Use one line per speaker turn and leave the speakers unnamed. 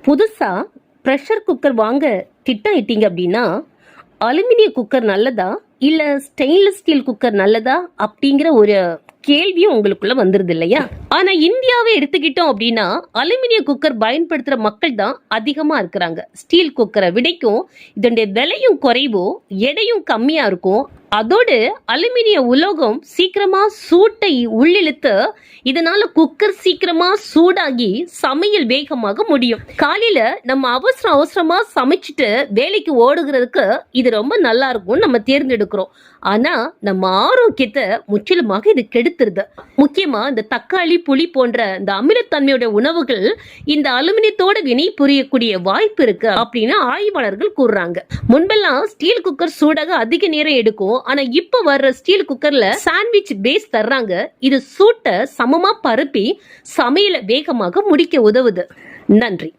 புதுசா pressure cooker வாங்க திட்டம் இட்டீங்க அப்படின்னா அலுமினிய குக்கர் நல்லதா இல்ல ஸ்டெயின்லெஸ் ஸ்டீல் குக்கர் நல்லதா அப்படிங்கிற ஒரு கேள்வியும் உங்களுக்குள்ள வந்துருது இல்லையா? ஆனா இந்தியாவை எடுத்துக்கிட்டோம் அப்படின்னா அலுமினிய குக்கர் பயன்படுத்துற மக்கள் தான் அதிகமா இருக்கிறாங்க. ஸ்டீல் குக்கரை விடைக்கும் இதனுடைய விலையும் குறைவும் எடையும் கம்மியா இருக்கும். அதோடு அலுமினிய உலோகம் சீக்கிரமா சூட்டை உள்ளிழுத்து இதனால குக்கர் சீக்கிரமா சூடாகி சமையல் வேகமாக முடியும். காலையில நம்ம அவசரமா சமைச்சிட்டு வேலைக்கு ஓடுகிறதுக்கு இது ரொம்ப நல்லா இருக்கும் நம்ம தேர்ந்தெடுக்கிறோம். ஆனா நம்ம ஆரோக்கியத்தை முற்றிலுமாக இது கெடுத்துருது. முக்கியமா இந்த தக்காளி புளி போன்ற இந்த அமிலத்தன்மையோட உணவுகள் இந்த அலுமினியத்தோட வினை புரியக்கூடிய வாய்ப்பு இருக்கு அப்படின்னு ஆய்வாளர்கள் கூறுறாங்க. முன்பெல்லாம் ஸ்டீல் குக்கர் சூடாக அதிக நேரம் எடுக்கும். ஆனா இப்ப வர்ற ஸ்டீல் குக்கர்ல சாண்ட்விச் பேஸ் தர்றாங்க. இது சூட்டை சமமா பரப்பி சமையல வேகமாக முடிக்க உதவுது. நன்றி.